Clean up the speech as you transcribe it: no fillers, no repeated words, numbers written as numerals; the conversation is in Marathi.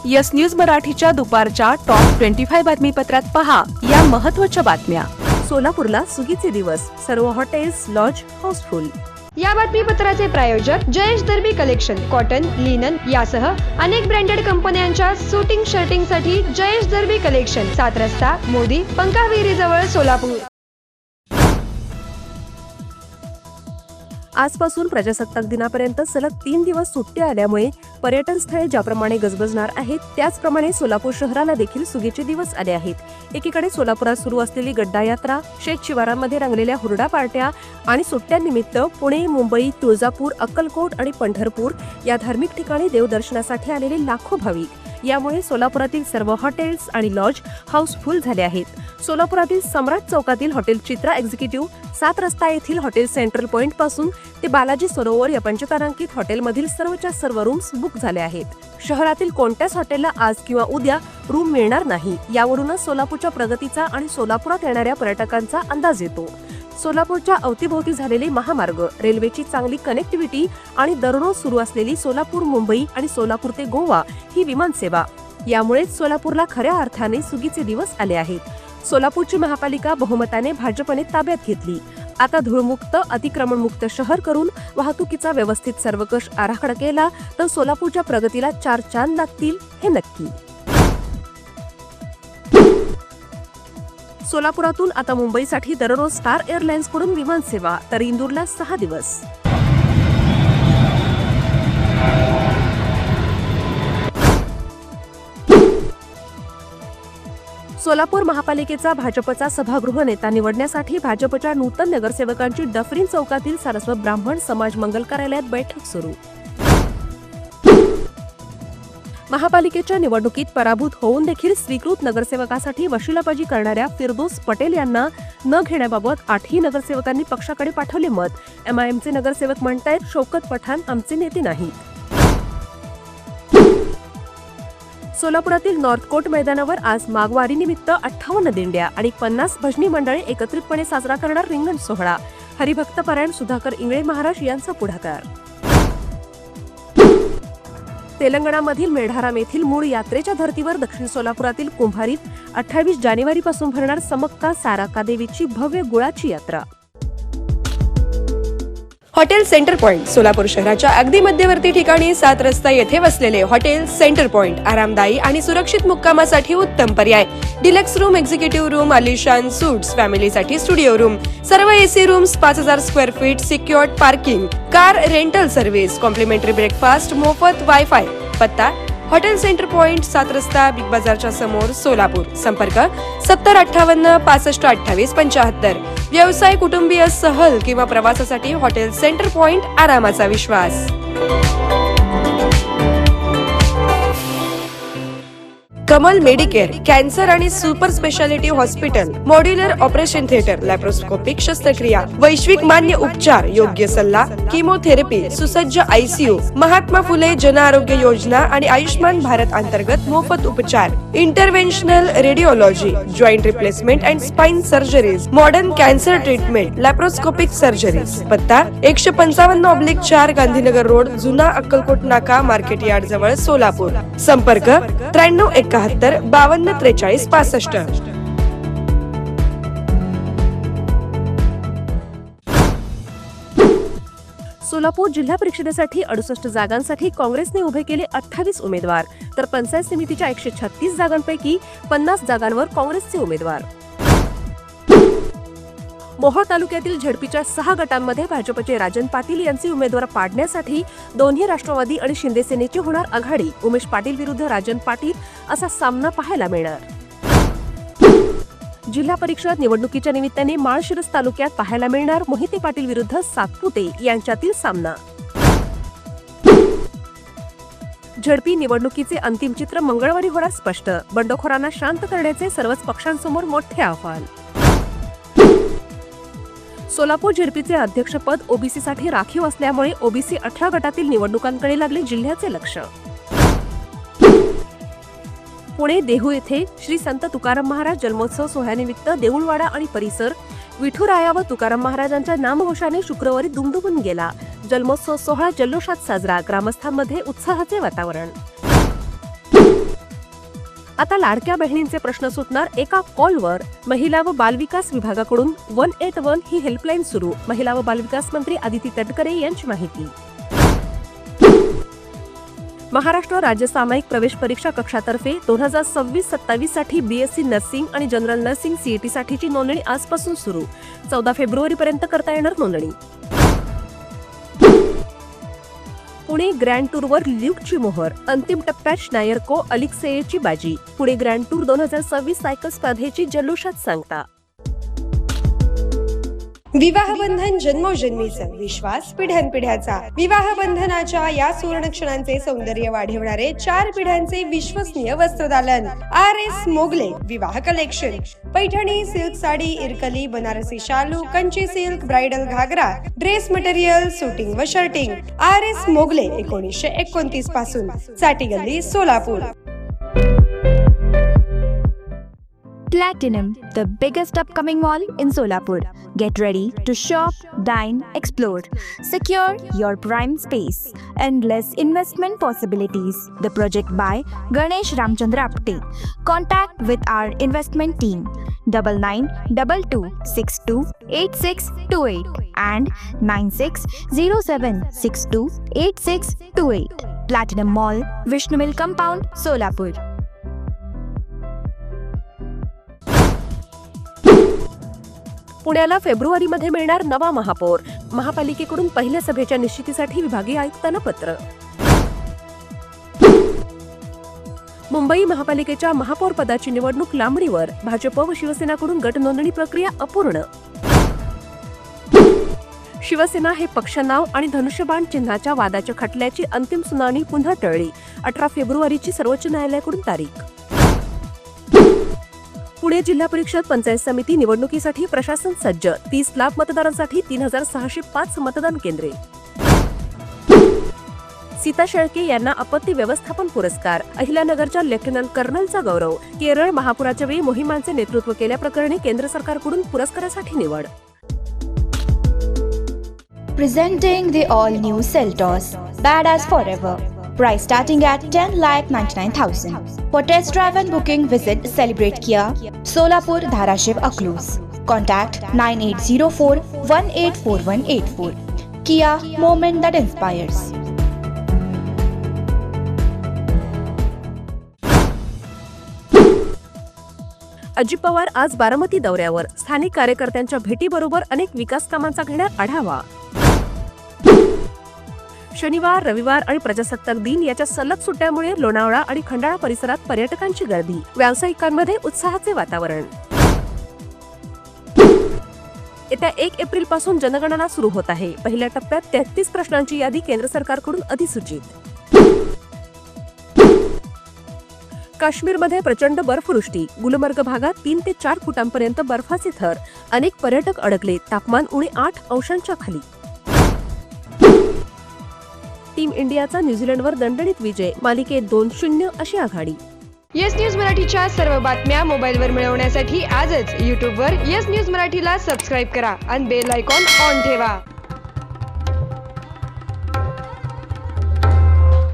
यस न्यूज मराठीच्या दुपारच्या टॉप 25 बातमीपत्रात पहा या महत्त्वाच्या बातम्या। सोलापूरला सुगीचे दिवस, सर्व हॉटेल्स लॉज हाऊसफुल। या बातमीपत्राचे प्रायोजक जयेश दर्बी कलेक्शन, कॉटन, लिनन यासह अनेक ब्रँडेड कंपन्यांच्या शूटिंग शर्टिंगसाठी जयेश दर्बी कलेक्शन, 7 रस्ता मोदी पंकाविहिरी जवळ सोलापूर। आजपासून प्रजासत्ताक दिनापर्यंत सलग 3 दिवस सुट्टी आल्यामुळे पर्यटन स्थळे ज्याप्रमाणे गजबजणार आहेत त्याचप्रमाणे सोलापूर शहराला देखील सुगीचे दिवस आले आहेत। एकीकडे सोलापुरात सुरू असलेली गड्डा यात्रा, शेत शिवारांमध्ये रंगलेल्या हुरडा पार्ट्या आणि सुट्ट्यांनिमित्त पुणे, मुंबई, तुळजापूर, अक्कलकोट आणि पंढरपूर या धार्मिक ठिकाणी देवदर्शनासाठी आलेले लाखो भाविक, यामुळे सोलापुरातील सर्व हॉटेल्स आणि लॉज हाऊसफुल झाले आहेत। सोलापुरातील सम्राट चौकातील हॉटेल चित्रा एक्झिक्युटिव्ह, 7 रस्ता येथील हॉटेल सेंट्रल पॉइंट पासून ते बालाजी सरोवर या पंचतारांकित हॉटेलमधील सर्वच्या सर्व रूम्स बुक झाले आहेत। शहरातील कोणत्याच हॉटेलला आज किंवा उद्या रूम मिळणार नाही, यावरूनच सोलापूरच्या प्रगतीचा आणि सोलापुरात येणाऱ्या पर्यटकांचा अंदाज येतो। सोलापूरच्या अवतीभोवती झालेले महामार्ग, रेल्वेची चांगली कनेक्टिव्हिटी आणि दररोज सुरू असलेली सोलापूर मुंबई आणि सोलापूर ते गोवा ही विमानसेवा, यामुळे सोलापूरला खऱ्या अर्थाने सुगीचे दिवस आले आहेत। सोलापूरची महापालिका बहुमताने भाजपने ताब्यात घेतली। आता धूळमुक्त, अतिक्रमणमुक्त शहर करून वाहतुकीचा व्यवस्थित सर्वकष आराखडा केला तर सोलापूरच्या प्रगतीला 4 चांद लागतील हे नक्की। सोलापुरातून आता मुंबईसाठी दररोज स्टार एअरलाइन्स कडून विमान सेवा, तर इंदूरला 6 दिवस। सोलापूर महापालिकेचा भाजपचा सभागृह नेता निवडण्यासाठी भाजपच्या नूतन नगरसेवकांची डफरीन चौकातील सारस्वत ब्राह्मण समाज मंगल कार्यालयात बैठक सुरू। महापालिकेच्या निवडणुकीत पराभूत होऊन देखील स्वीकृत नगरसेवकासाठी वशिलाबाजी करणाऱ्या फिरदोस पटेल यांना न घेण्याबाबत 8ही नगरसेवकांनी पक्षाकडे पाठवले मत। MIMचे नगरसेवक म्हणतायत, शौकत पठाण आमचे नेते नाहीत। सोलापुरातील नॉर्थ कोर्ट मैदानावर आज माघवारी निमित्त 58 दिंड्या आणि 50 भजनी मंडळे एकत्रितपणे साजरा करणार रिंगण सोहळा। हरिभक्त परायण सुधाकर इंगळे महाराज यांचा पुढाकार। तेलंगणामधील मेढाराम येथील मूळ यात्रेच्या धर्तीवर दक्षिण सोलापुरातील कुंभारीत 28 जानेवारीपासून भरणार समक्ता साराका देवीची भव्य गुळाची यात्रा। हॉटेल सेंटर पॉइंट, सोलापूर शहराच्या अगदी मध्यवर्ती ठिकाणी 7 रस्ता येथे वसलेले हॉटेल सेंटर पॉइंट आरामदायी आणि सुरक्षित मुक्कामासाठी उत्तम पर्याय। डिलक्स रूम, एक्झिक्युटिव्ह रूम, आलिशान सूट्स, फॅमिलीसाठी स्टुडिओ रूम, सर्व AC rooms, 5000 square feet, secured parking, car rental service, complimentary breakfast, मोफत वायफाय। पत्ता हॉटेल सेंटर पॉइंट, 7 रस्ता, बिग बाजारच्या समोर, सोलापूर। संपर्क 7058 65 28 75। व्यवसाय, कुटुंबीय, सहल किंवा प्रवासासाठी हॉटेल सेंटर पॉइंट आरामाचा विश्वास। कमल मेडिकेअर, कॅन्सर आणि super speciality hospital, modular operation theatre, laparoscopic शस्त्रक्रिया, वैश्विक मान्य उपचार, योग्य सल्ला, किमोथेरपी, सुसज्ज ICU, महात्मा फुले जन आरोग्य योजना आणि आयुष्मान भारत अंतर्गत मोफत उपचार, interventional radiology, joint replacement and spine surgeries, modern cancer treatment, laparoscopic surgeries. पत्ता 155/4 गांधीनगर रोड, जुना अक्कलकोट नाका, मार्केट यार्ड जवळ, सोलापूर। संपर्क 9371 52 43 65। सोलापूर जिल्हा परिषदेसाठी 68 जागांसाठी काँग्रेसने उभे केले 28 उमेदवार, तर पंचायत समितीच्या 136 जागांपैकी 50 जागांवर काँग्रेसचे उमेदवार। मोहोळ तालुक्यातील झेडपीच्या 6 गटांमध्ये भाजपचे राजन पाटील यांचे उमेदवार पाडण्यासाठी दोन्ही राष्ट्रवादी आणि शिंदे सेनेची होणार आघाडी। उमेश पाटील विरुद्ध राजन पाटील असा सामना पाहायला मिळणार। जिल्हा परिषद निवडणुकीच्या निमित्ताने माळशिरस तालुक्यात पाहायला मिळणार मोहिते पाटील विरुद्ध सातपुते यांच्यातील सामना। झेडपी निवडणुकीचे अंतिम चित्र मंगळवारी होणार स्पष्ट, बंडखोरांना शांत करण्याचे सर्वच पक्षांसमोर मोठे आव्हान। सोलापूर झेडपीचे अध्यक्षपद ओबीसीसाठी राखीव असल्यामुळे ओबीसी 18 गटातील निवडणुकांकडे लागले जिल्ह्याचे लक्ष। पुणे देहू येथे श्री संत तुकाराम महाराज जन्मोत्सव सोहळ्यानिमित्त देऊळवाडा आणि परिसर विठुराया व तुकाराम महाराजांच्या नामघोषाने शुक्रवारी दुमदुमून गेला। जन्मोत्सव सोहळा जल्लोषात साजरा, ग्रामस्थांमध्ये उत्साहाचे वातावरण। आता लाडक्या बहिणींचे प्रश्न सुटणार एका कॉलवर. महिला व बालविकास विभागाकडून 181 ही हेल्पलाईन सुरू. महिला व बालविकास मंत्री आदिती तटकरे यांची माहिती. महाराष्ट्र राज्य सामायिक प्रवेश परीक्षा कक्षातर्फे 2026-27 साठी बीएससी नर्सिंग आणि जनरल नर्सिंग सीईटी साठीची नोंदणी आजपासून सुरू. 14 फेब्रुवारीपर्यंत करता येणार नोंदणी. पुणे ग्रँड टूरवर ल्यूकची मोहर. अंतिम टप्प्यात श्नायर को अलिक्सेयची बाजी. पुणे ग्रँड टूर 2026 सायकल स्पर्धेची जल्लोषात सांगता. विवाह बंधन जन्मोजन्मीचा विश्वास पिढ्यानपिढ्याचा. विवाह बंधनाच्या या सुवर्ण क्षणांचे सौंदर्य वाढवणारे 4 पिढ्यांचे विश्वसनीय वस्त्रदालन RS मोगले विवाह कलेक्शन. पैठणी सिल्क साडी, इरकली, बनारसी शालू, कंची सिल्क, ब्राइडल घागरा, ड्रेस मटेरियल, सुटिंग व शर्टिंग. RS मोगले 1929 पासून, साठी गल्ली, Solapur. Platinum, the biggest upcoming mall in Solapur. Get ready to shop, dine, explore. Secure your prime space. Endless investment possibilities. The project by Ganesh Ramchandra Apte. Contact with our investment team 9922628628 and 9607628628. Platinum Mall, Vishnu Mill Compound, Solapur. पुण्याला फेब्रुवारीमध्ये मिळणार नवा महापौर. महापालिकेकडून पहिल्या सभेच्या निश्चितीसाठी विभागीय आयुक्तांना पत्र. मुंबई महापालिकेच्या महापौर पदाची निवडणूक लांबणीवर. भाजप व शिवसेनाकडून गट नोंदणी प्रक्रिया अपूर्ण. शिवसेना हे पक्ष नाव आणि धनुष्यबाण चिन्हाच्या वादाच्या खटल्याची अंतिम सुनावणी पुन्हा टळली. 18 फेब्रुवारीची सर्वोच्च न्यायालयाकडून तारीख. पुणे जिल्हा परिषद पंचायत समिती निवडणुकीसाठी प्रशासन सज्ज. 30 लाख मतदारांसाठी 3605 मतदान केंद्रे. सीता शेळके यांना आपत्ती व्यवस्थापन पुरस्कार. अहिल्यानगरच्या लेफ्टनंट कर्नलचा गौरव. केरळ महापुराच्या वेळी मोहिमांचे नेतृत्व केल्याप्रकरणी केंद्र सरकारकडून पुरस्कारासाठी निवड. Presenting the all-new Seltos, Badass Forever. Price starting at 10,99,000. For test drive and booking, visit Celebrate Kia, Solapur, Dharashiv, Aklus. Contact 9804184184. Kia, moment that inspires. Ajit Pawar आज बारामती दौऱ्यावर. स्थानिक कार्यकर्त्यांच्या भेटीबरोबर अनेक विकास कामांचा घेणार आढावा. शनिवार, रविवार आणि प्रजासत्ताक दिन याच्या सलग सुट्ट्यामुळे लोणावळा आणि खंडाळा परिसरात पर्यटकांची गर्दी. व्यावसायिकांमध्ये उत्साहाचे वातावरण. येत्या 1 एप्रिल पासून जनगणना सुरू होत आहे. पहिल्या टप्प्यात 33 प्रश्नांची यादी केंद्र सरकारकडून अधिसूचित. काश्मीरमध्ये प्रचंड बर्फवृष्टी. गुलमर्ग भागात 3 ते 4 फुटांपर्यंत बर्फाचे थर. अनेक पर्यटक अडकले. तापमान उणे 8 अंशांच्या खाली. टीम इंडियाचा न्यूझीलंडवर दणदणीत विजय. मालिकेत 2-0 अशी आघाडी. येस न्यूज मराठीच्या सर्व बातम्या मोबाईलवर मिळवण्यासाठी आजच YouTubeवर येस न्यूज मराठीला सबस्क्राईब करा आणि बेल आयकॉन ऑन ठेवा.